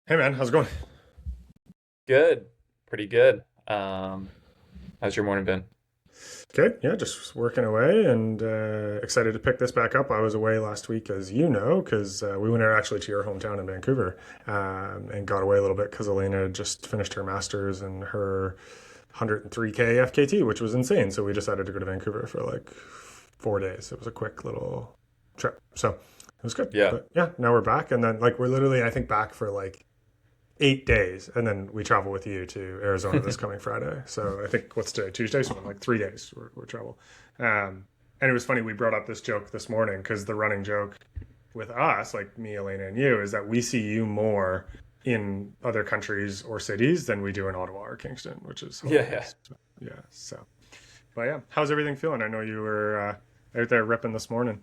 Hey man, how's it going? Good, pretty good. How's your morning been? Good. Yeah, just working away and excited to pick this back up. I was away last week, as you know, because we went out actually to your hometown in Vancouver and got away a little bit because Elena had just finished her master's and her 103K FKT, which was insane. So we decided to go to Vancouver for like 4 days. It was a quick little trip. So it was good. Yeah. But yeah, now we're back. And then like we're literally, I think, back for like 8 days, and then we travel with you to Arizona this coming Friday. So I think what's today, Tuesday, so in like 3 days we're travel. And it was funny we brought up this joke this morning because the running joke with us, like me, Elena, and you, is that we see you more in other countries or cities than we do in Ottawa or Kingston, which is Yeah, yeah. hilarious. Yeah. So, but yeah, how's everything feeling? I know you were out there ripping this morning.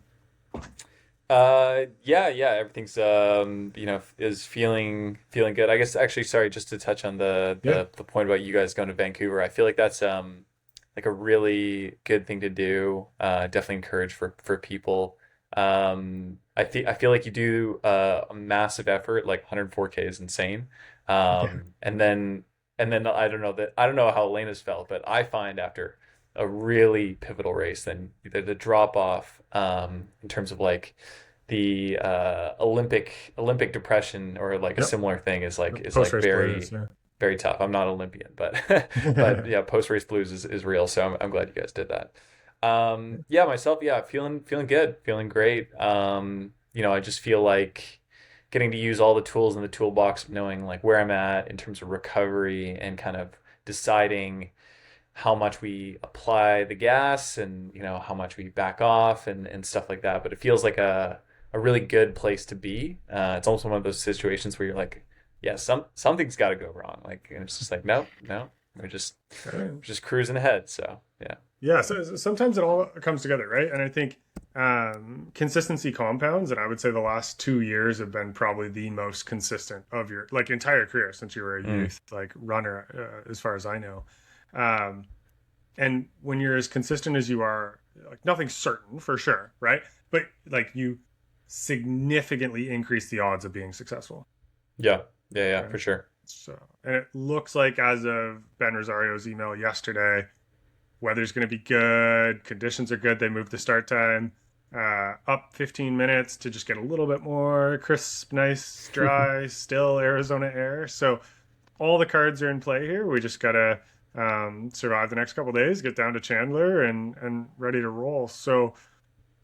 Yeah. Everything's is feeling good. I guess actually, sorry, just to touch on the Yeah. the point about you guys going to Vancouver. I feel like that's like a really good thing to do. Definitely encourage for people. I feel like you do a massive effort. Like 104K is insane. Yeah. And then I don't know how Elena's felt, but I find after a really pivotal race, then the drop off in terms of like the Olympic depression or like a Yep. similar thing is Post like race blues. very Yeah. very tough. I'm not Olympian, but but yeah, post race blues is real. So I'm glad you guys did that. Yeah, myself, yeah, feeling good, feeling great. I just feel like getting to use all the tools in the toolbox, knowing like where I'm at in terms of recovery and kind of deciding how much we apply the gas and how much we back off and stuff like that. But it feels like a really good place to be. It's almost one of those situations where you're like, yeah, something's got to go wrong. Like, and it's just like, no, we're just Yeah. we're just cruising ahead. So yeah, Yeah, so sometimes it all comes together, right? And I think consistency compounds, and I would say the last 2 years have been probably the most consistent of your like entire career since you were a mm, youth like runner, as far as I know. Um, and when you're as consistent as you are, like nothing's certain for sure, right? But like you significantly increase the odds of being successful, yeah, right? for sure. So, and it looks like as of Ben Rosario's email yesterday, weather's going to be good. Conditions are good. They moved the start time up 15 minutes to just get a little bit more crisp, nice, dry, still Arizona air. So all the cards are in play here. We just got to survive the next couple of days, get down to Chandler, and ready to roll. So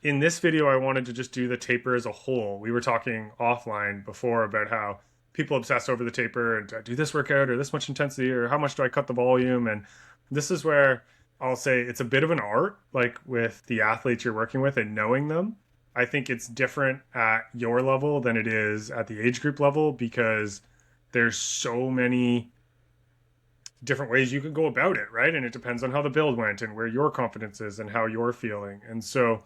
in this video, I wanted to just do the taper as a whole. We were talking offline before about how people obsess over the taper and do I do this workout or this much intensity or how much do I cut the volume? And this is where I'll say it's a bit of an art, like with the athletes you're working with and knowing them. I think it's different at your level than it is at the age group level because there's so many different ways you could go about it, right? And it depends on how the build went and where your confidence is and how you're feeling. And so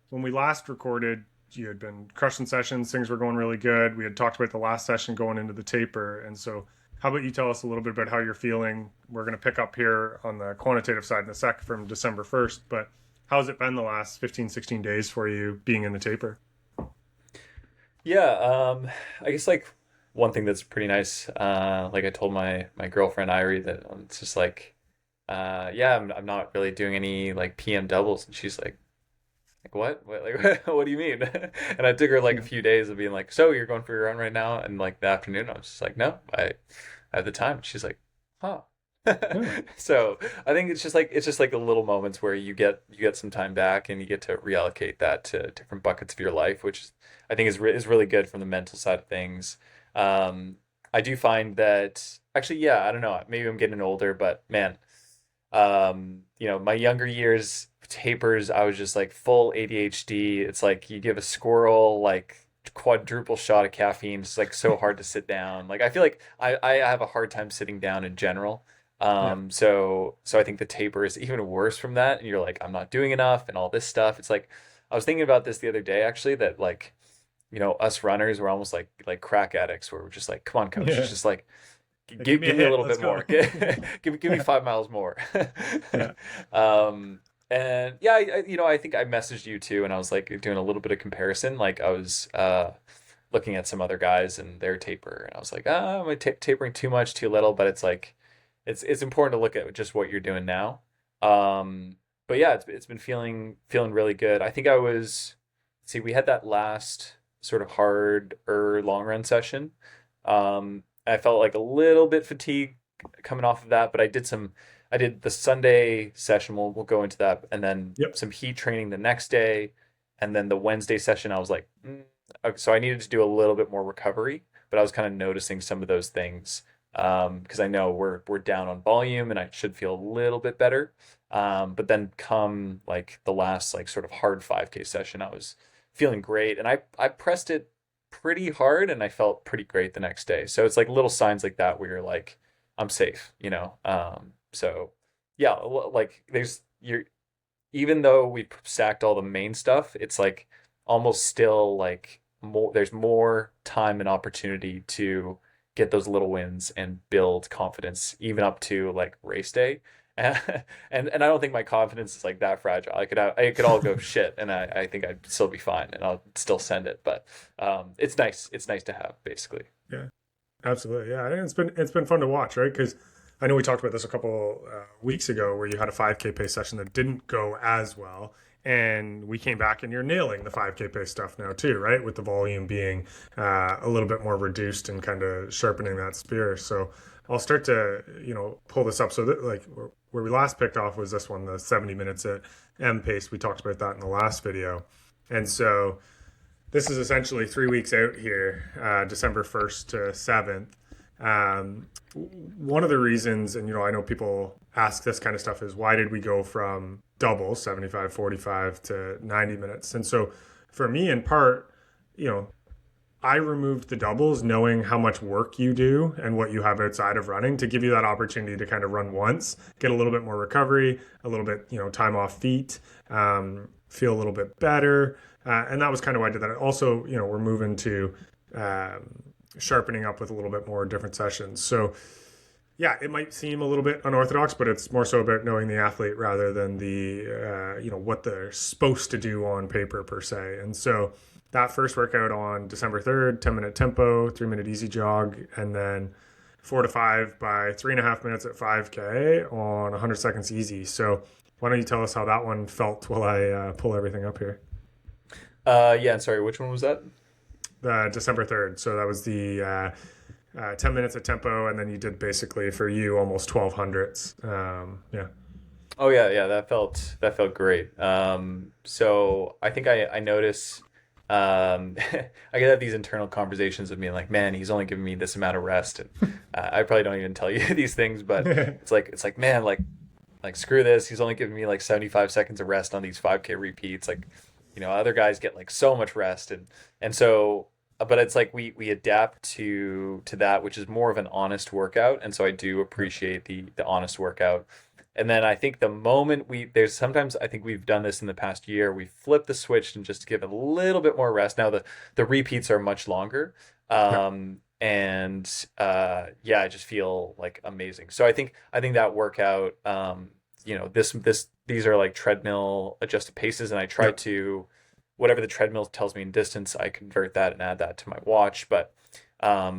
when we last recorded, you had been crushing sessions, things were going really good. We had talked about the last session going into the taper. And so, how about you tell us a little bit about how you're feeling? We're going to pick up here on the quantitative side in a sec from December 1st, but how's it been the last 15, 16 days for you being in the taper? Yeah, I guess like one thing that's pretty nice, like I told my girlfriend Irie that it's just like, yeah, I'm not really doing any like PM doubles, and she's like what like what do you mean? And I took her like a Yeah. few days of being like, so you're going for your run right now, and like the afternoon, I was just like, no, I have the time. She's like, huh. Yeah. So I think it's just like the little moments where you get some time back and you get to reallocate that to different buckets of your life, which I think is really good from the mental side of things. Um, I do find that actually, yeah, I don't know, maybe I'm getting older, but man, my younger years tapers, I was just like full ADHD. It's like you give a squirrel like quadruple shot of caffeine. It's like so hard to sit down. Like I feel like I have a hard time sitting down in general. Yeah. So I think the taper is even worse from that. And you're like, I'm not doing enough and all this stuff. It's like I was thinking about this the other day actually that like, us runners were almost like crack addicts where we're just like, come on, coach. It's Yeah. just like Like, give give me a give me a hit. little Let's bit go. more. Give me 5 miles more. Yeah. um, and yeah, I think I messaged you too, and I was like doing a little bit of comparison. Like I was looking at some other guys and their taper, and I was like, ah, am I tapering too much, too little? But it's like, it's important to look at just what you're doing now. But yeah, it's been feeling really good. I think I was, see, we had that last sort of hard long run session. I felt like a little bit fatigued coming off of that, but I did the Sunday session. We'll go into that, and then Yep. some heat training the next day, and then the Wednesday session. I was like, so I needed to do a little bit more recovery, but I was kind of noticing some of those things because I know we're down on volume, and I should feel a little bit better. But then come like the last like sort of hard 5K session, I was feeling great, and I pressed it pretty hard, and I felt pretty great the next day. So it's like little signs like that where you're like, I'm safe, you know. So yeah, like there's you're even though we stacked all the main stuff, it's like almost still like more there's more time and opportunity to get those little wins and build confidence even up to like race day. And I don't think my confidence is like that fragile. I could all go shit, and I think I'd still be fine, and I'll still send it. But it's nice. It's nice to have, basically. Yeah, absolutely. Yeah, and it's been fun to watch, right? Because I know we talked about this a couple weeks ago, where you had a 5K pace session that didn't go as well, and we came back and you're nailing the 5K pace stuff now too, right? With the volume being a little bit more reduced and kind of sharpening that spear. So I'll start to pull this up. So that, like where we last picked off was this one, the 70 minutes at M pace. We talked about that in the last video, and so this is essentially 3 weeks out here, December 1st to 7th. One of the reasons, and I know people ask this kind of stuff, is why did we go from doubles 75 45 to 90 minutes? And so for me, in part, I removed the doubles knowing how much work you do and what you have outside of running, to give you that opportunity to kind of run once, get a little bit more recovery, a little bit time off feet, feel a little bit better, and that was kind of why I did that. Also, we're moving to sharpening up with a little bit more different sessions. So yeah, it might seem a little bit unorthodox, but it's more so about knowing the athlete rather than the what they're supposed to do on paper per se. And so that first workout on December 3rd, 10-minute tempo, 3-minute easy jog, and then 4 to 5 by 3.5 minutes at 5K on 100 seconds easy. So why don't you tell us how that one felt while I pull everything up here? Yeah, and sorry, which one was that? December 3rd. So that was the 10 minutes of tempo, and then you did basically for you almost 1200s. Yeah. Oh yeah, that felt great. So I think I notice I could have these internal conversations of being like, man, he's only giving me this amount of rest, and I probably don't even tell you these things, but it's like man, like screw this. He's only giving me like 75 seconds of rest on these 5K repeats. Like, other guys get like so much rest, and so, but it's like we adapt to that, which is more of an honest workout, and so I do appreciate the honest workout. And then I think the moment there's sometimes I think we've done this in the past year, we flip the switch and just give it a little bit more rest. Now the repeats are much longer. And yeah, I just feel like amazing. So I think that workout, these are like treadmill adjusted paces, and I try to, whatever the treadmill tells me in distance, I convert that and add that to my watch. But I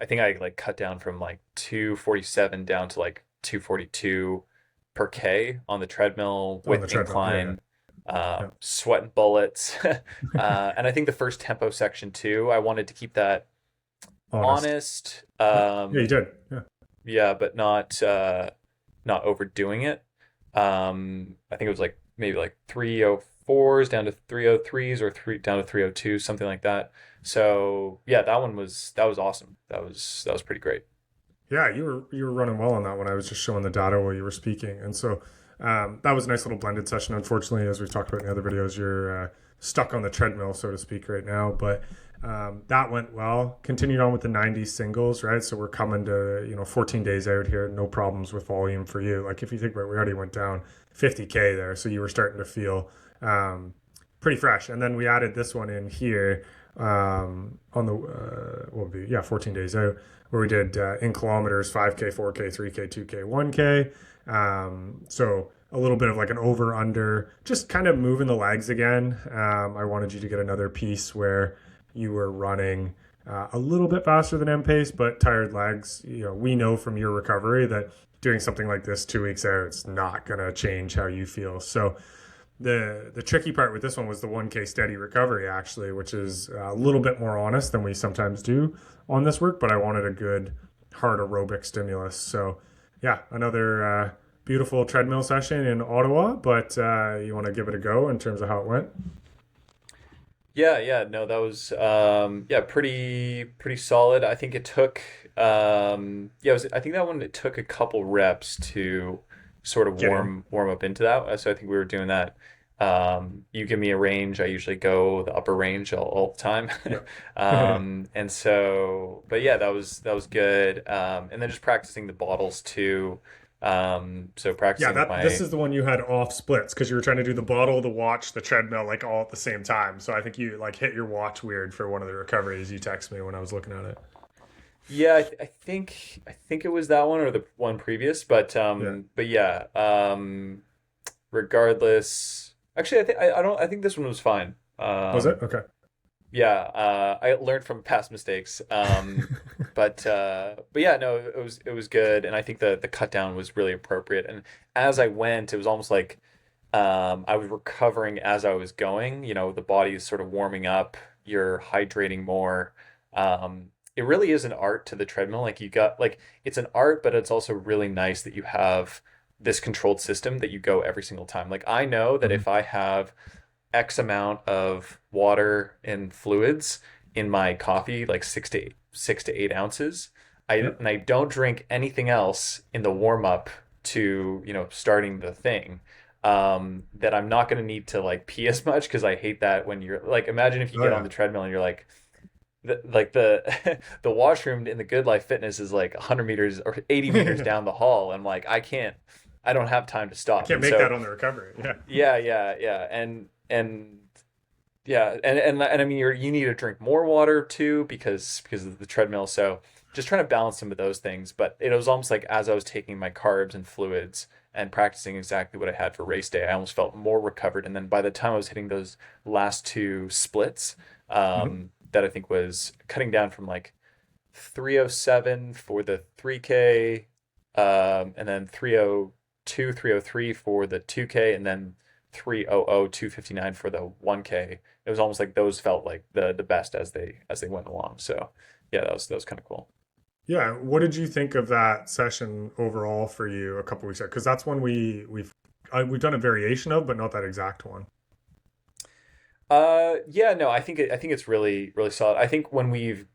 think I like cut down from like 247 down to like 242 per K on the treadmill with incline, sweating bullets. And I think the first tempo section too, I wanted to keep that honest. Yeah, you did. Yeah, but not overdoing it. I think it was like maybe like 304s down to 303s, or down to 302, something like that. So yeah, that was awesome. That was pretty great. Yeah, you were running well on that one. I was just showing the data while you were speaking, and so that was a nice little blended session. Unfortunately, as we've talked about in the other videos, you're stuck on the treadmill, so to speak, right now. But that went well. Continued on with the 90 singles, right? So we're coming to 14 days out here, no problems with volume for you. Like if you think about it, we already went down 50K there, so you were starting to feel pretty fresh. And then we added this one in here on the 14 days out, where we did in kilometers 5K, 4K, 3K, 2K, 1K. So a little bit of like an over under, just kind of moving the legs again. I wanted you to get another piece where you were running a little bit faster than M pace, but tired legs. We know from your recovery that doing something like this 2 weeks out, it's not going to change how you feel. So the tricky part with this one was the 1K steady recovery, actually, which is a little bit more honest than we sometimes do on this work, but I wanted a good hard aerobic stimulus. So yeah, another beautiful treadmill session in Ottawa, but you want to give it a go in terms of how it went? Yeah, no, that was yeah, pretty solid. I think it took I think that one it took a couple reps to sort of Get in. warm up into that. So I think we were doing that. You give me a range, I usually go the upper range all the time. Yep. And so, but yeah, that was good. And then just practicing the bottles too. So Yeah, practicing with this my is the one you had off splits because you were trying to do the bottle, the watch, the treadmill, like all at the same time. So I think you like hit your watch weird for one of the recoveries. You texted me when I was looking at it. Yeah, I think it was that one or the one previous, Yeah. but yeah, regardless, actually, I think this one was fine. Was it? Okay. Yeah, I learned from past mistakes. But yeah, no, it was good, and I think the cut down was really appropriate. And as I went, it was almost like I was recovering as I was going. The body is sort of warming up. You're hydrating more. It really is an art to the treadmill. Like you got like it's an art, but it's also really nice that you have this controlled system that you go every single time. Like I know that Mhm. if I have X amount of water and fluids in my coffee, like 6 to 8 ounces. Yeah. And I don't drink anything else in the warm up to starting the thing. That I'm not going to need to like pee as much because I hate that when you're like imagine if you Oh get on yeah. the treadmill and you're like the the washroom in the Good Life Fitness is like 100 meters or 80 meters down the hall. I'm like I don't have time to I stop. can't And make that so on the recovery. Yeah. yeah. And yeah, and I mean you need to drink more water too because of the treadmill. So just trying to balance some of those things. But it was almost like as I was taking my carbs and fluids and practicing exactly what I had for race day, I almost felt more recovered. And then by the time I was hitting those last two splits, Mhm. that I think was cutting down from like 307 for the 3K, and then 302, 303 for the 2K, and then 300, 259 for the 1K. It was almost like those felt like the best as they went along. So yeah, that was kind of cool. Yeah. What did you think of that session overall for you a couple weeks ago? Because that's one we've done a variation of, but not that exact one. Yeah, no, I think it's really solid. I think when we've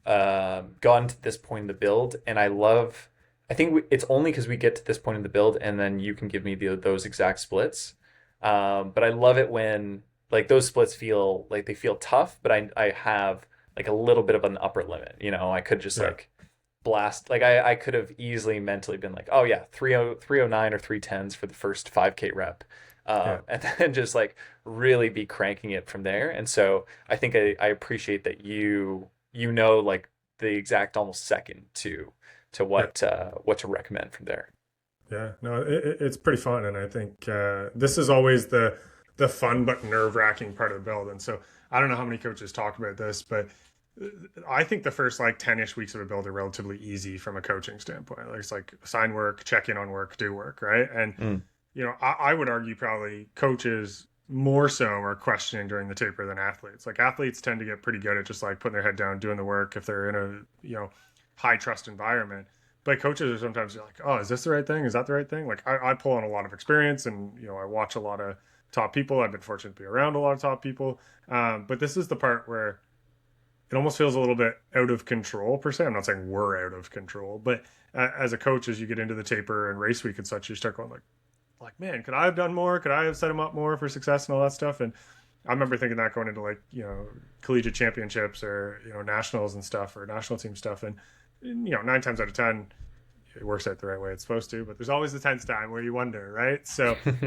gotten to this point in the build, and I think it's only because we get to this point in the build, and then you can give me those exact splits. But I love it when like those splits feel like they feel tough, but I have like a little bit of an upper limit. I could just Yeah. like blast. Like I could have easily mentally been like, oh yeah, 309 or 310s for the first 5K rep. Yeah. And then just like really be cranking it from there. And so I think I appreciate that you know like the exact almost second to Yeah. what to recommend from there. Yeah, no, it's pretty fun, and I think this is always the fun but nerve-wracking part of the build. And so I don't know how many coaches talk about this, but I think the first like 10-ish weeks of a build are relatively easy from a coaching standpoint. Like it's like assign work, check in on work, do work, right? And Mm. I would argue probably coaches more so are questioning during the taper than athletes. Like athletes tend to get pretty good at just like putting their head down, doing the work if they're in a high trust environment. But coaches are sometimes like, oh, is this the right thing? Is that the right thing? Like I pull on a lot of experience, and I watch a lot of top people. I've been fortunate to be around a lot of top people. But this is the part where it almost feels a little bit out of control per se. I'm not saying we're out of control, but as a coach, as you get into the taper and race week and such, you start going like, man, could I have done more? Could I have set him up more for success and all that stuff? And I remember thinking that going into like collegiate championships or nationals and stuff or national team stuff, and 9 times out of 10 it works out the right way it's supposed to, but there's always the 10th time where you wonder, right? So that's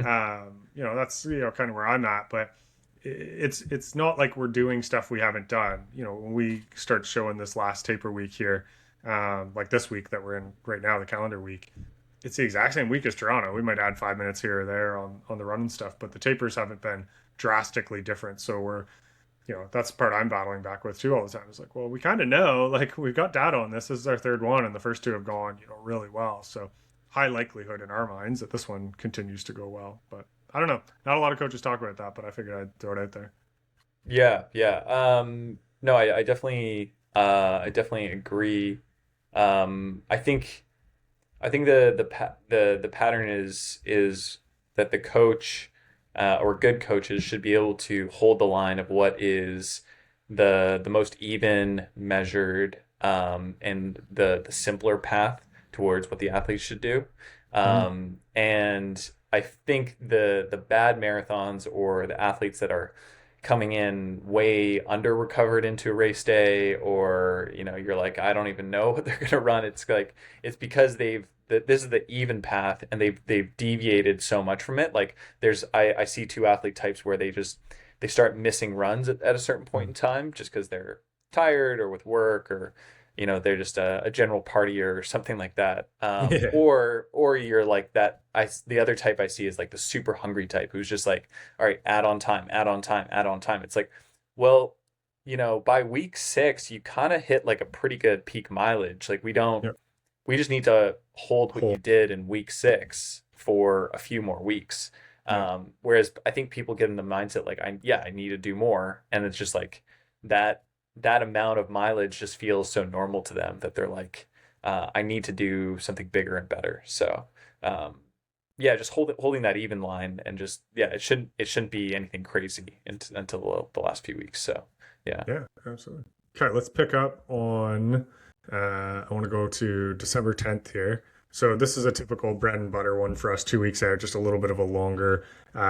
kind of where I'm at. But it's not like we're doing stuff we haven't done. When we start showing this last taper week here, like this week that we're in right now, the calendar week, it's the exact same week as Toronto. We might add 5 minutes here or there on the run and stuff, but the tapers haven't been drastically different. So we're that's the part I'm battling back with too all the time. It's like, well, we kind of know, like we've got data on this. This is our third one, and the first two have gone, really well. So high likelihood in our minds that this one continues to go well. But I don't know. Not a lot of coaches talk about that, but I figured I'd throw it out there. Yeah, yeah. No, I definitely agree. I think the pattern is that the coach or good coaches should be able to hold the line of what is the most even, measured, and the simpler path towards what the athletes should do. Mm-hmm. And I think the bad marathons or the athletes that are coming in way under recovered into a race day, or you're like, I don't even know what they're going to run. It's like it's because this is the even path, and they've deviated so much from it. Like I see two athlete types where they start missing runs at a certain point in time just because they're tired or with work, or they're just a general partier or something like that. Yeah. Or you're like that. The other type I see is like the super hungry type who's just like, all right, add on time, add on time, add on time. It's like, well, by week 6, you kind of hit like a pretty good peak mileage. Like Yep. we just need to hold what you Whole. did in week 6 for a few more weeks. Yeah. Whereas I think people get in the mindset like, I need to do more, and it's just like that that amount of mileage just feels so normal to them that they're like, I need to do something bigger and better. So, um, yeah, just holding that even line, and just it shouldn't be anything crazy until the last few weeks. So, yeah. Yeah, absolutely. Okay, let's pick up on. I want to go to December 10th here. So this is a typical bread and butter one for us, 2 weeks out, just a little bit of a longer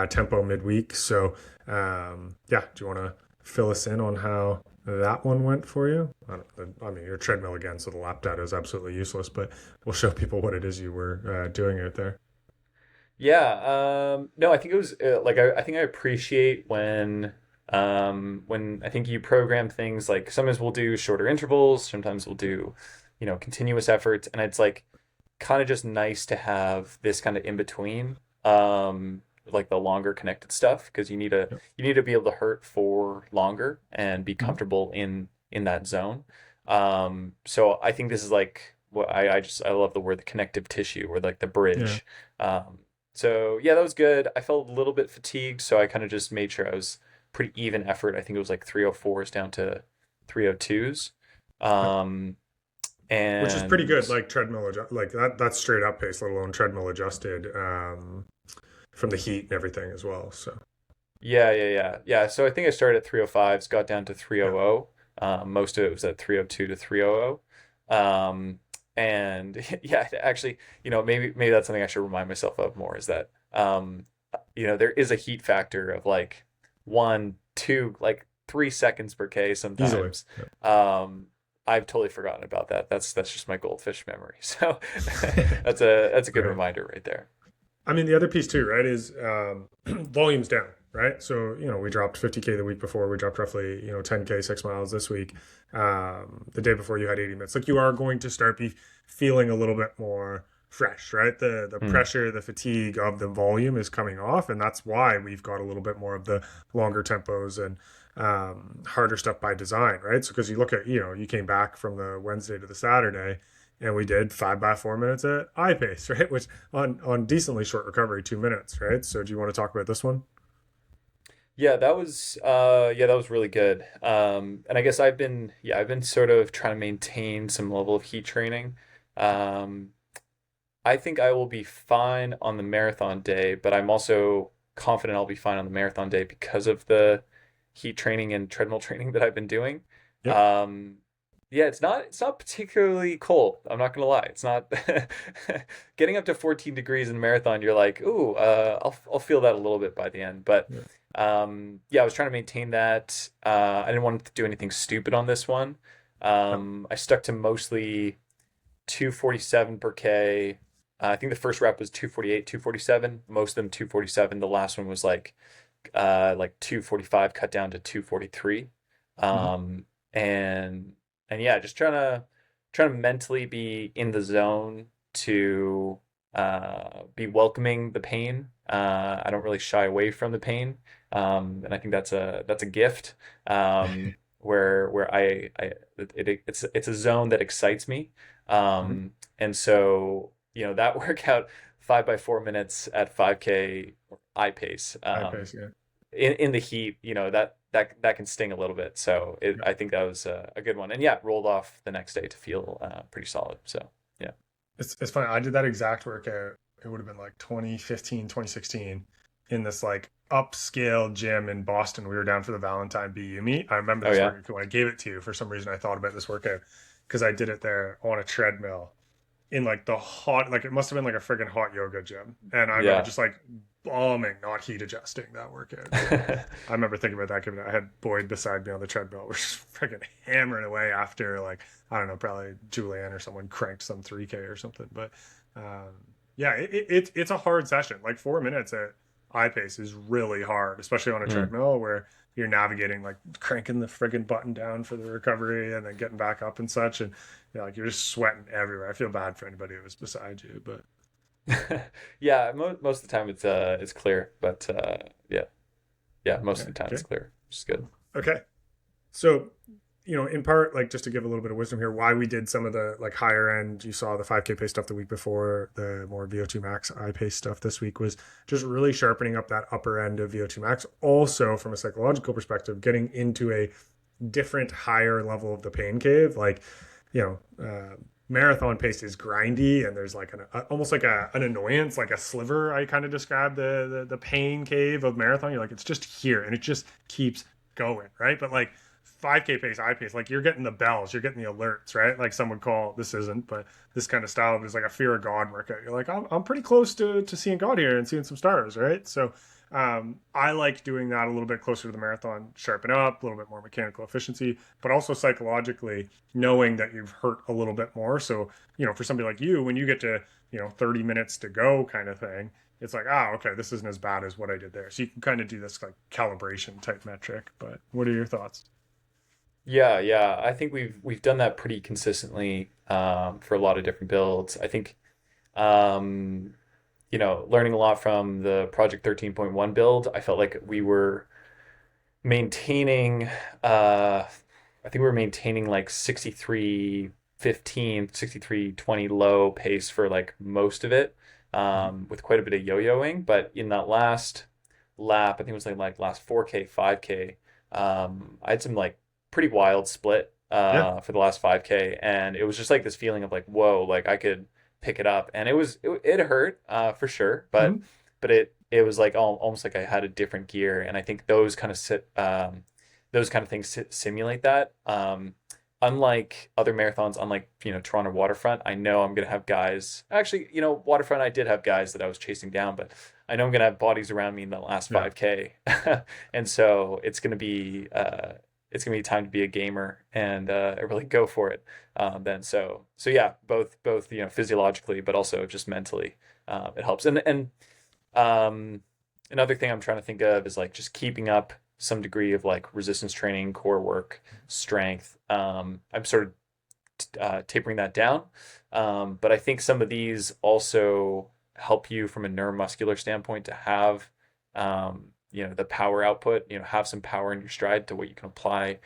tempo midweek. So yeah, do you want to fill us in on how that one went for you? I mean, your treadmill again, so the lap data is absolutely useless, but we'll show people what it is you were doing out there. Yeah, no, I think it was like I think I appreciate when I think you program things like sometimes we'll do shorter intervals, sometimes we'll do, continuous efforts, and it's like kind of just nice to have this kind of in between, like the longer connected stuff, because Yep. you need to be able to hurt for longer and be Mhm. comfortable in that zone. So I think this is like what I love the word the connective tissue, or like the Yeah. bridge. So yeah, that was good. I felt a little bit fatigued, so I kind of just made sure I was pretty even effort. I think it was like 304s down to 302s. Yep. Um, Which is pretty and good, like like that's straight up pace, let alone treadmill adjusted from the heat and everything as well. So yeah. So I think I started at 305s, got down to yeah, 300. Most of it was at 302 to 300. And yeah, actually, maybe that's something I should remind myself of more, is that there is a heat factor of like 1, 2, like 3 seconds per K easily. sometimes. Yeah. Um, I've totally forgotten about that. That's just my goldfish memory. So that's a good Right. reminder right there. I mean, the other piece too, right, is volume's down, right? So, we dropped 50K the week before. We dropped roughly, 10K, 6 miles this week. The day before you had 80 minutes. Like you are going to start be feeling a little bit more fresh, right? The Hmm. pressure, the fatigue of the volume is coming off. And that's why we've got a little bit more of the longer tempos and harder stuff by design, right? So, because you look at, you came back from the Wednesday to the Saturday and we did 5 by 4 minutes at eye pace, right? Which on decently short recovery, 2 minutes, right? So do you want to talk about this one? Yeah, that was really good. And I guess I've been sort of trying to maintain some level of heat training. Um, I think I will be fine on the marathon day, but I'm also confident I'll be fine on the marathon day because of the heat training and treadmill training that I've been doing. Yep. Um, yeah, it's not particularly cold. I'm not gonna lie. It's not getting up to 14 degrees in a marathon. You're like, ooh, I'll feel that a little bit by the end. But Yeah. yeah, I was trying to maintain that. I didn't want to do anything stupid on this one. Yep. I stuck to mostly 247 per K. I think the first rep was 248, 247. Most of them 247. The last one was like 245 cut down to 243. Mhm. And yeah, just trying to mentally be in the zone to be welcoming the pain. I don't really shy away from the pain. And I think that's a gift. Where it's a zone that excites me. Mhm. And so, that workout 5 by 4 minutes at 5K eye pace, High pace, yeah. in the heat, that can sting a little bit. So Yeah. I think that was a good one. And yeah, rolled off the next day to feel pretty solid. So yeah. It's funny. I did that exact workout. It would have been like 2015, 2016 in this like upscale gym in Boston. We were down for the Valentine BU meet. I remember Oh this yeah. workout when I gave it to you. For some reason, I thought about this workout because I did it there on a treadmill in like the hot, like it must have been like a friggin' hot yoga gym. And I remember Yeah. just like bombing, not heat adjusting that workout. But I remember thinking about that given I had Boyd beside me on the treadmill. We're just friggin' hammering away after like, I don't know, probably Julianne or someone cranked some 3K or something. But um, yeah, it's a hard session. Like 4 minutes at eye pace is really hard, especially on a Mm. treadmill where you're navigating like cranking the friggin' button down for the recovery and then getting back up and such. And like you're just sweating everywhere. I feel bad for anybody who was beside you, but Yeah, most of the time it's clear, but yeah, yeah, most yeah, of the time it's okay. clear, which is good. Okay. So, in part, like just to give a little bit of wisdom here, why we did some of the like higher end, you saw the 5K pace stuff the week before, the more VO2 max I pace stuff this week was just really sharpening up that upper end of VO2 max. Also, from a psychological perspective, getting into a different higher level of the pain cave. Like, you know, marathon pace is grindy and there's like almost like an annoyance, like a sliver. I kind of describe the pain cave of marathon. You're like, it's just here and it just keeps going, right? But like 5K pace, I pace, like you're getting the bells, you're getting the alerts, right? Like some would call this isn't, but this kind of style is like a fear of God workout. You're like, I'm pretty close to seeing God here and seeing some stars, right? So I like doing that a little bit closer to the marathon, sharpen up, a little bit more mechanical efficiency, but also psychologically knowing that you've hurt a little bit more. So, for somebody like you, when you get to, 30 minutes to go kind of thing, it's like, okay, this isn't as bad as what I did there. So you can kind of do this like calibration type metric. But what are your thoughts? Yeah, yeah, I think we've done that pretty consistently for a lot of different builds. I think um, learning a lot from the Project 13.1 build. I felt like we were maintaining I think we were maintaining like 63:15, 63:20 low pace for like most of it, Mhm. with quite a bit of yo-yoing. But in that last lap, I think it was like last 4K, 5K, I had some like pretty wild split Yeah. for the last 5K, and it was just like this feeling of like, whoa, like I could pick it up, and it hurt for sure, but Mhm. it was like almost like I had a different gear, and I think those kind of things simulate that. Unlike other marathons, unlike Toronto Waterfront, I know I'm gonna have guys. Actually, Waterfront, I did have guys that I was chasing down, but I know I'm gonna have bodies around me in the last Yeah. 5K, and so it's gonna be time to be a gamer and really go for it. Then so yeah, both physiologically, but also just mentally, it helps. And um, another thing I'm trying to think of is like just keeping up some degree of like resistance training, core work, strength. I'm sort of tapering that down. But I think some of these also help you from a neuromuscular standpoint to have, the power output, have some power in your stride to what you can apply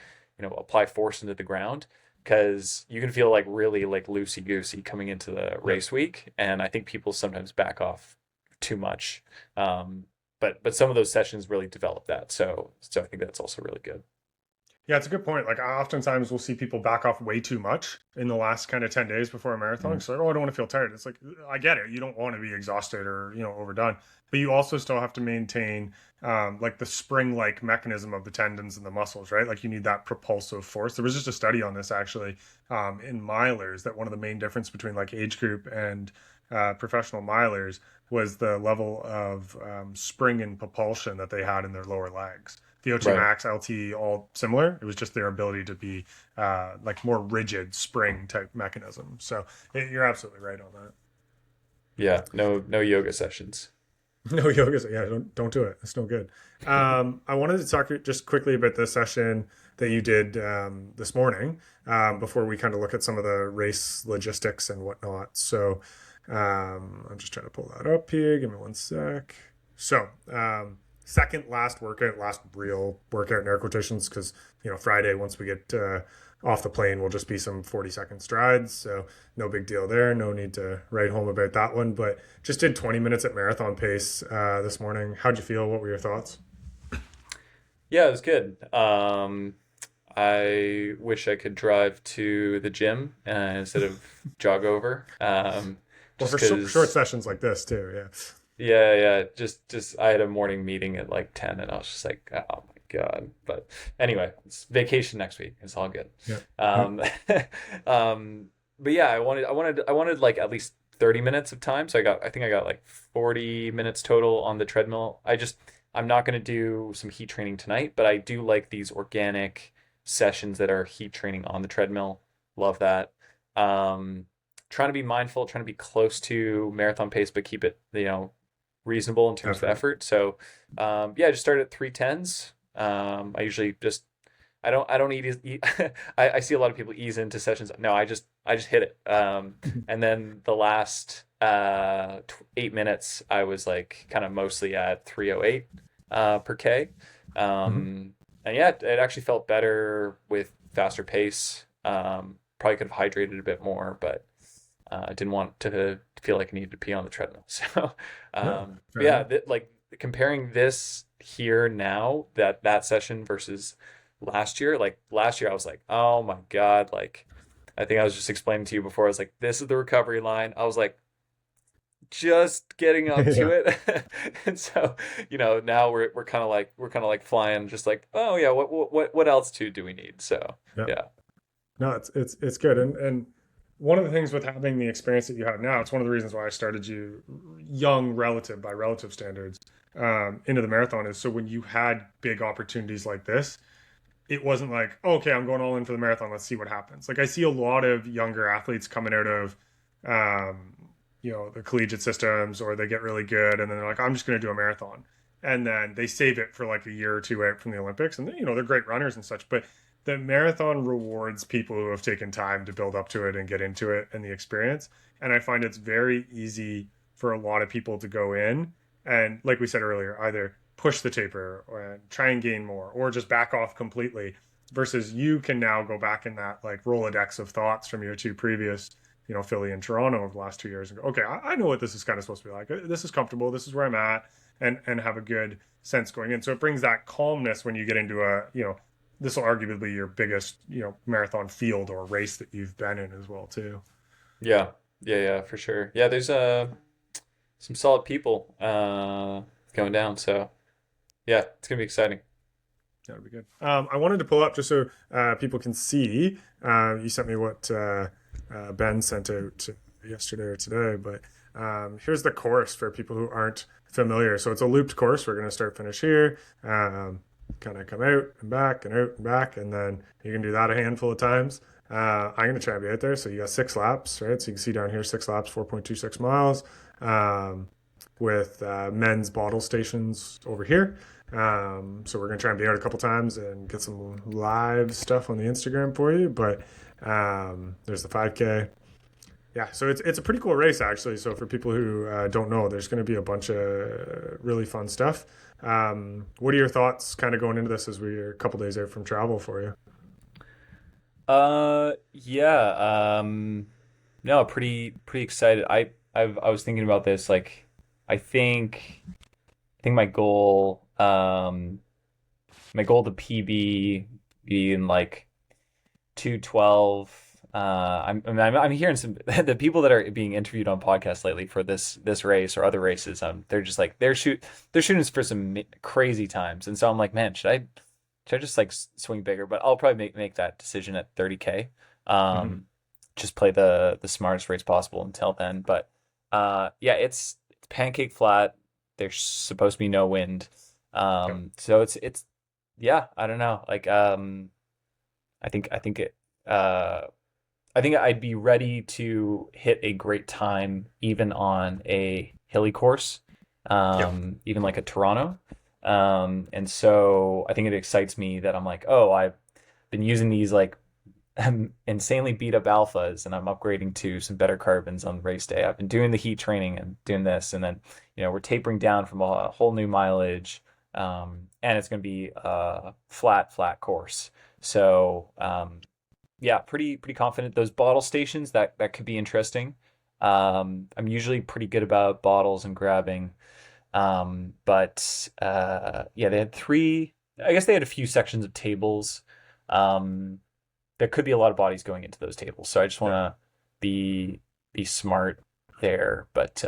force into the ground. Because you can feel like really like loosey goosey coming into the Yeah. race week, and I think people sometimes back off too much. Um, but some of those sessions really develop that, so I think that's also really good. Yeah, it's a good point. Like, I oftentimes we'll see people back off way too much in the last kind of 10 days before a marathon. Mm. So, I don't want to feel tired. It's like, I get it. You don't want to be exhausted or, overdone. But you also still have to maintain like the spring like mechanism of the tendons and the muscles, right? Like, you need that propulsive force. There was just a study on this actually in milers that one of the main difference between like age group and professional milers was the level of spring and propulsion that they had in their lower legs. VO2 Right. max, LT, all similar. It was just their ability to be like more rigid spring type mechanism. So you're absolutely right on that. Yeah. No yoga sessions. No yoga, yeah, don't do it. It's no good. I wanted to talk just quickly about the session that you did this morning before we kind of look at some of the race logistics and whatnot. So I'm just trying to pull that up here. Give me one sec. So second last workout, last real workout in air quotations, because Friday once we get off the plane will just be some 40-second strides, so no big deal there. No need to write home about that one. But just did 20 minutes at marathon pace this morning. How'd you feel? What were your thoughts? Yeah, it was good. I wish I could drive to the gym instead of jog over. Well, Just for short because, sessions like this too, yeah. yeah. Just I had a morning meeting at like 10, and I was just like, oh my God. But anyway, it's vacation next week. It's all good. Yeah. Yeah. Um, but yeah, I wanted like at least 30 minutes of time. So I think I got like 40 minutes total on the treadmill. I'm not going to do some heat training tonight, but I do like these organic sessions that are heat training on the treadmill. Love that. Um, Trying to be mindful, trying to be close to marathon pace, but keep it, reasonable in terms of Effort. effort. So, yeah, I just started at 310s. I usually just, I don't eat, I see a lot of people ease into sessions. No, I just hit it. And then the last, 8 minutes, I was like kind of mostly at 308, per K. Hmm. And yeah, it actually felt better with faster pace. Probably could have hydrated a bit more, but I didn't want to feel like I needed to pee on the treadmill. So, No, but fair yeah, enough. like comparing this here now, that session versus last year, like last year I was like, oh my God, like I think I was just explaining to you before, I was like, this is the recovery line. I was like, just getting up to Yeah. it. And so, now we're kind of like flying, just like, oh yeah, what else too do we need? So Yeah. yeah. No, it's good. And one of the things with having the experience that you have now, it's one of the reasons why I started you young relative by relative standards into the marathon is so when you had big opportunities like this, it wasn't like, okay, I'm going all in for the marathon. Let's see what happens. Like I see a lot of younger athletes coming out of, um, the collegiate systems, or they get really good, and then they're like, I'm just going to do a marathon, and then they save it for like a year or two out from the Olympics, and they're great runners and such. But the marathon rewards people who have taken time to build up to it and get into it and the experience. And I find it's very easy for a lot of people to go in and, like we said earlier, either push the taper or try and gain more or just back off completely, versus you can now go back in that like Rolodex of thoughts from your two previous, Philly and Toronto over the last 2 years, and go, okay, I know what this is kind of supposed to be like. This is comfortable. This is where I'm at, and have a good sense going in. So it brings that calmness when you get into a, this will arguably be your biggest, marathon field or race that you've been in as well too. Yeah. Yeah, for sure. Yeah, there's some solid people going down, so yeah, it's gonna be exciting. That would be good. I wanted to pull up just so people can see. You sent me what Ben sent out yesterday or today, but here's the course for people who aren't familiar. So it's a looped course. We're going to start finish here. Kind of come out and back and out and back, and then you can do that a handful of times. I'm going to try and be out there. So you got 6 laps, right? So you can see down here 6 laps, 4.26 miles, with men's bottle stations over here. So we're gonna try and be out a couple times and get some live stuff on the Instagram for you. But there's the 5K. Yeah, so it's a pretty cool race actually. So for people who don't know, there's going to be a bunch of really fun stuff. What are your thoughts, kind of going into this as we're a couple days out from travel for you? Yeah, no, pretty excited. I was thinking about this, like, I think my goal to PB being like 212. I'm hearing some the people that are being interviewed on podcasts lately for this race or other races. They're just like they're shooting for some crazy times, and so I'm like, man, should I just like swing bigger? But I'll probably make that decision at 30K. Hmm. Um, just play the smartest race possible until then. But yeah, it's pancake flat. There's supposed to be no wind. Yep. So it's yeah, I don't know. Like I think I think it I think I'd be ready to hit a great time even on a hilly course, Yep. even like a Toronto. And so I think it excites me that I'm like, oh, I've been using these like insanely beat up alphas, and I'm upgrading to some better carbons on race day. I've been doing the heat training and doing this, and then we're tapering down from a whole new mileage. And it's going to be a flat course. So yeah, pretty confident. Those bottle stations, that could be interesting. I'm usually pretty good about bottles and grabbing. But yeah, they had three. I guess they had a few sections of tables. Um, there could be a lot of bodies going into those tables, so I just want Yeah. to be smart there. But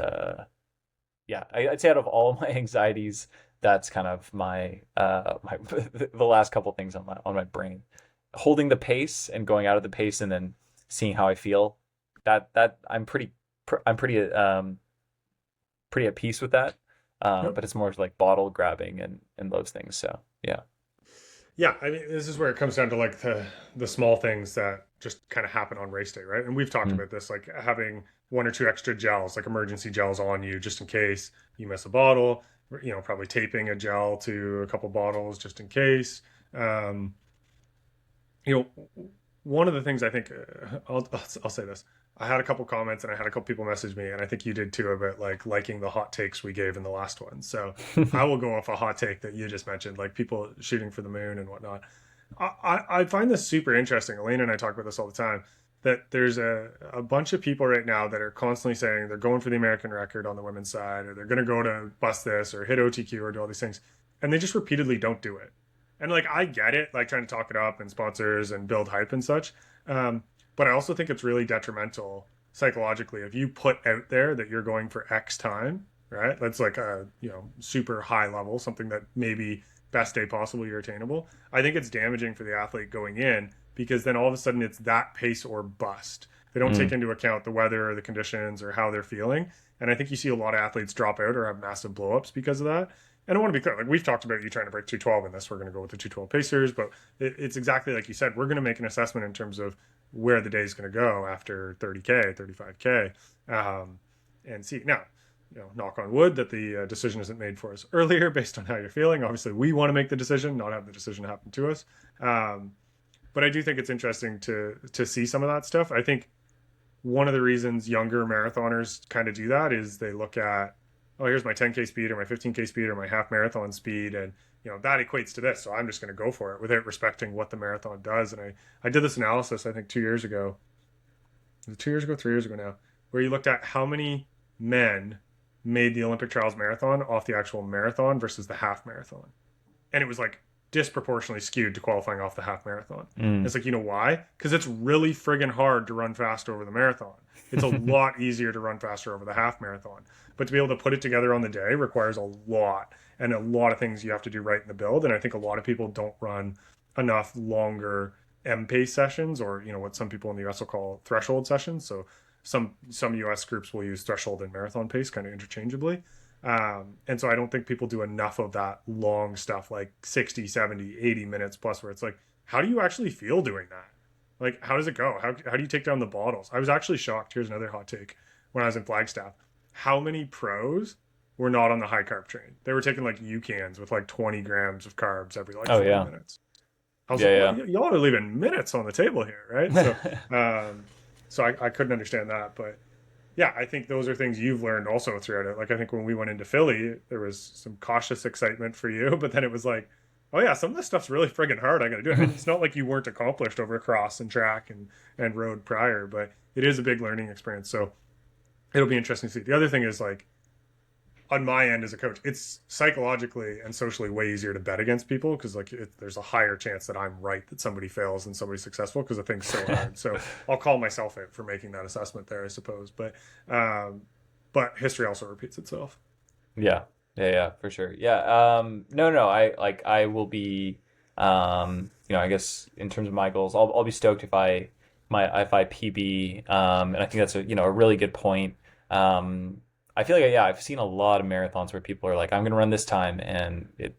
yeah, I'd say out of all of my anxieties, that's kind of my the last couple things on my brain. Holding the pace and going out of the pace and then seeing how I feel. That I'm pretty at peace with that. Yep. But it's more like bottle grabbing and those things. So yeah. Yeah, I mean, this is where it comes down to like the small things that just kind of happen on race day, right? And we've talked Mm. about this, like having one or two extra gels, like emergency gels on you just in case you miss a bottle, probably taping a gel to a couple bottles just in case. Um, you know, one of the things I think I'll say this. I had a couple comments and I had a couple people message me, and I think you did too about like liking the hot takes we gave in the last one. So I will go off a hot take that you just mentioned, like people shooting for the moon and whatnot. I find this super interesting. Elena and I talk about this all the time. That there's a bunch of people right now that are constantly saying they're going for the American record on the women's side, or they're going to go to bust this, or hit OTQ, or do all these things, and they just repeatedly don't do it. And like I get it, like trying to talk it up and sponsors and build hype and such. Um, but I also think it's really detrimental psychologically if you put out there that you're going for X time, right? That's like a super high level, something that maybe best day possible you're attainable. I think it's damaging for the athlete going in because then all of a sudden it's that pace or bust. They don't take Mm. into account the weather or the conditions or how they're feeling. And I think you see a lot of athletes drop out or have massive blowups because of that. And I want to be clear, like we've talked about you trying to break 212 in this. We're going to go with the 212 Pacers, but it's exactly like you said. We're going to make an assessment in terms of where the day is going to go after 30K, 35K, and see. Now, knock on wood that the decision isn't made for us earlier based on how you're feeling. Obviously, we want to make the decision, not have the decision happen to us. Um, but I do think it's interesting to see some of that stuff. I think one of the reasons younger marathoners kind of do that is they look at, oh, here's my 10K speed or my 15K speed or my half marathon speed, and that equates to this, so I'm just going to go for it without respecting what the marathon does. And I did this analysis I think 2 years ago, was it 2 years ago, 3 years ago now, where you looked at how many men made the Olympic trials marathon off the actual marathon versus the half marathon, and it was like disproportionately skewed to qualifying off the half marathon. Mm. It's like, why? Because it's really friggin' hard to run faster over the marathon. It's a lot easier to run faster over the half marathon. But to be able to put it together on the day requires a lot and a lot of things you have to do right in the build. And I think a lot of people don't run enough longer M pace sessions, or what some people in the US will call threshold sessions. So some US groups will use threshold and marathon pace kind of interchangeably. And so I don't think people do enough of that long stuff like 60, 70, 80 minutes plus, where it's like, how do you actually feel doing that? Like, how does it go? How do you take down the bottles? I was actually shocked. Here's another hot take. When I was in Flagstaff, how many pros were not on the high carb train? They were taking like UCANs with like 20 grams of carbs every like Oh 40 yeah. minutes. I was like, Yeah, what? Y'all are leaving minutes on the table here, right? So, yeah. I couldn't understand that. But yeah, I think those are things you've learned also throughout it. Like, I think when we went into Philly, there was some cautious excitement for you, but then it was like, oh yeah, some of this stuff's really friggin' hard. I got to do it. And it's not like you weren't accomplished over cross and track and road prior, but it is a big learning experience. So it'll be interesting to see. The other thing is like, on my end as a coach, it's psychologically and socially way easier to bet against people because like there's a higher chance that I'm right that somebody fails and somebody's successful because the thing's so hard. So I'll call myself out for making that assessment there, I suppose. But history also repeats itself. Yeah, yeah, for sure. Yeah. No, I will be, I guess in terms of my goals, I'll be stoked if I PB. And I think that's a really good point. I feel like, yeah, I've seen a lot of marathons where people are like, I'm gonna run this time, and it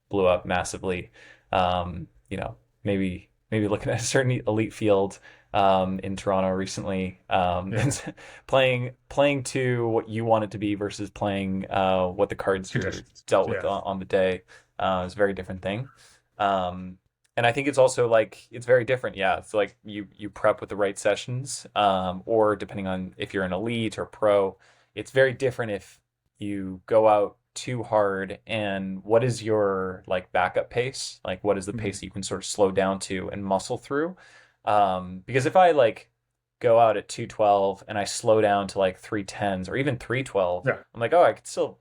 blew up massively. Maybe looking at a certain elite field in Toronto recently, Yeah. and playing to what you want it to be versus playing what the cards you're Conditions. dealt with Yeah. on the day is a very different thing. And I think it's also like it's very different. Yeah, it's like you prep with the right sessions, or depending on if you're an elite or pro, it's very different if you go out too hard, and what is your like backup pace? Like what is the Mhm. pace that you can sort of slow down to and muscle through? Because if I like go out at 212 and I slow down to like 310s or even 312, Yeah, I'm like, oh, I could still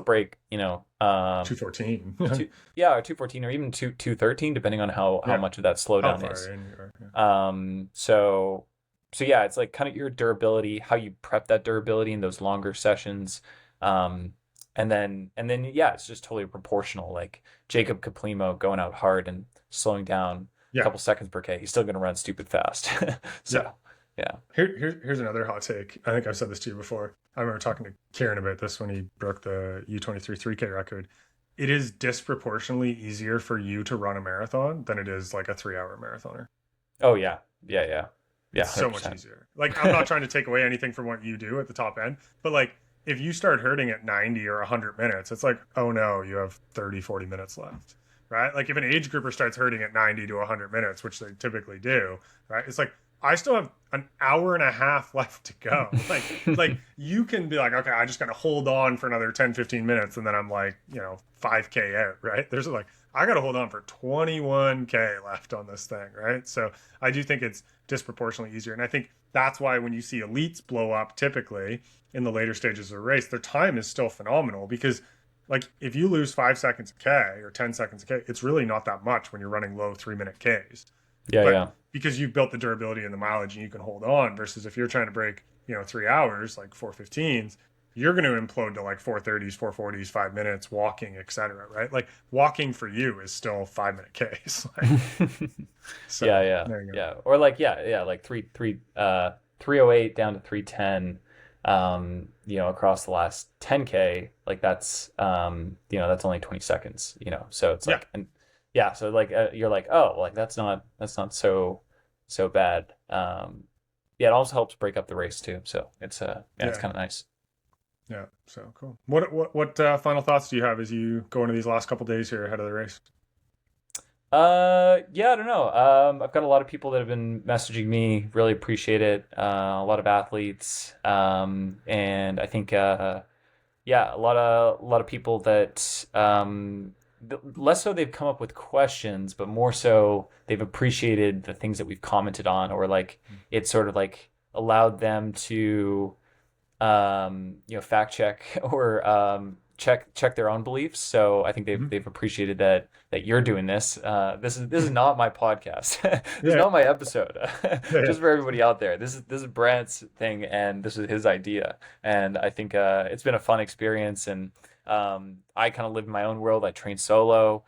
break, 214. two, yeah, or 214 or even 213, depending on how Yeah, much of that how slowdown far is. in you are. Yeah. So yeah, it's like kind of your durability, how you prep that durability in those longer sessions. Um, and then yeah, it's just totally proportional. Like Jacob Kaplimo going out hard and slowing down a Yeah. couple seconds per K. He's still gonna run stupid fast. Yeah. So yeah. Here's another hot take. I think I've said this to you before. I remember talking to Kieran about this when he broke the U23 3K record. It is disproportionately easier for you to run a marathon than it is like a 3 hour marathoner. Oh yeah. Yeah, yeah. Yeah, It's so much 100%. easier. Like, I'm not trying to take away anything from what you do at the top end, but like, if you start hurting at 90 or 100 minutes, it's like, oh no, you have 30, 40 minutes left, right? Like, if an age grouper starts hurting at 90 to 100 minutes, which they typically do, right? It's like, I still have an hour and a half left to go. Like you can be like, okay, I just got to hold on for another 10, 15 minutes. And then I'm like, 5K out, right? There's like, I got to hold on for 21K left on this thing, right? So I do think it's disproportionately easier. And I think that's why when you see elites blow up typically in the later stages of a race, their time is still phenomenal because like if you lose 5 seconds a K or 10 seconds a K, it's really not that much when you're running low 3 minute Ks. Yeah, But yeah. because you've built the durability and the mileage and you can hold on versus if you're trying to break, 3 hours, like 4:15s, you're going to implode to like 4:30s, 4:40s, 5 minutes, walking, etc. Right? Like walking for you is still 5 minute Ks. Like, Yeah, so yeah, there you go. yeah. Or like yeah, like 308 down to 310 across the last 10K, like that's only 20 seconds, So it's Yeah. like and yeah, so like you're like, "Oh, like that's not so bad." Yeah, it also helps break up the race too. So it's yeah, it's Yeah. kind of nice. Yeah. So cool. What final thoughts do you have as you go into these last couple days here ahead of the race? Yeah, I don't know. I've got a lot of people that have been messaging me. Really appreciate it. A lot of athletes. And I think, yeah, a lot of people that, less so they've come up with questions, but more so they've appreciated the things that we've commented on, or like it sort of like allowed them to fact check or check their own beliefs. So I think they've Mhm. they've appreciated that you're doing this. This is not my podcast. This is Yeah. not my episode. Yeah. Yeah. Just for everybody out there, this is Brant's thing, and this is his idea. And I think it's been a fun experience. And I kind of live in my own world. I train solo.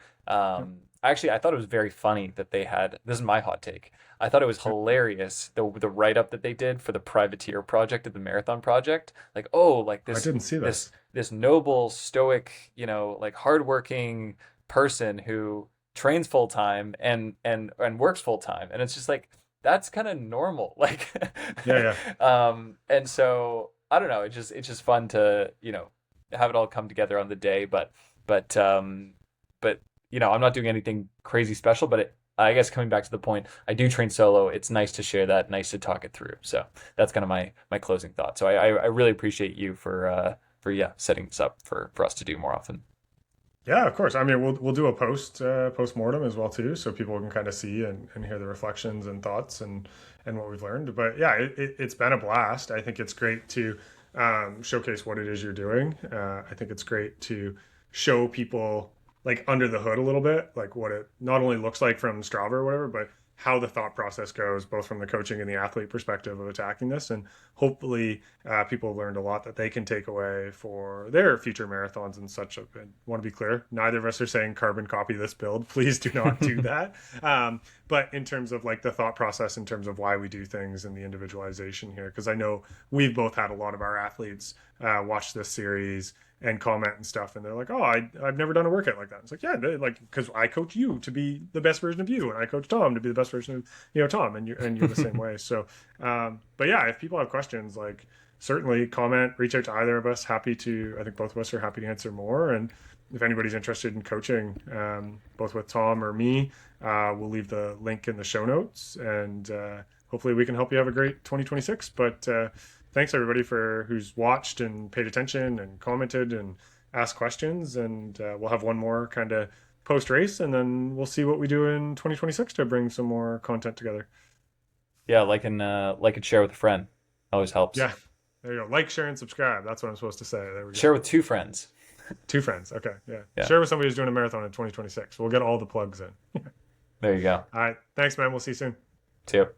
Actually, I thought it was very funny that they had. This is my hot take. I thought it was Yeah. hilarious the write up that they did for the privateer project of the marathon project. Like, oh, like I didn't see that. this noble, stoic, like hardworking person who trains full time and works full time, and it's just like that's kind of normal. Like, Yeah. Yeah. and so I don't know. It's just fun to have it all come together on the day, but but I'm not doing anything crazy special, but I guess coming back to the point, I do train solo. It's nice to share that, nice to talk it through. So that's kind of my closing thought. So I really appreciate you for yeah setting this up for us to do more often. Yeah, of course. I mean, we'll do a post mortem as well too, so people can kind of see and hear the reflections and thoughts and what we've learned. But yeah, it's been a blast. I think it's great to showcase what it is you're doing. I think it's great to show people like under the hood a little bit, like what it not only looks like from Strava or whatever, but how the thought process goes, both from the coaching and the athlete perspective of attacking this. And hopefully, people have learned a lot that they can take away for their future marathons and such. I want to be clear, neither of us are saying carbon copy this build. Please do not do that. But in terms of like the thought process, in terms of why we do things and the individualization here, because I know we've both had a lot of our athletes watch this series and comment and stuff, and they're like, "Oh, I've never done a workout like that." It's like, yeah, like because I coach you to be the best version of you, and I coach Tom to be the best version of Tom, and you're the same way. So, but yeah, if people have questions, like certainly comment, reach out to either of us. Happy to, I think both of us are happy to answer more. And if anybody's interested in coaching, both with Tom or me, we'll leave the link in the show notes, and hopefully we can help you have a great 2026. But thanks everybody for who's watched and paid attention and commented ask questions, and we'll have one more kind of post race, and then we'll see what we do in 2026 to bring some more content together. Yeah, like and share with a friend. Always helps. Yeah, there you go. Like, share, and subscribe. That's what I'm supposed to say. There we go. Share with two friends. Two friends. Okay, yeah. Yeah. Share with somebody who's doing a marathon in 2026. We'll get all the plugs in. There you go. All right. Thanks, man. We'll see you soon. See you.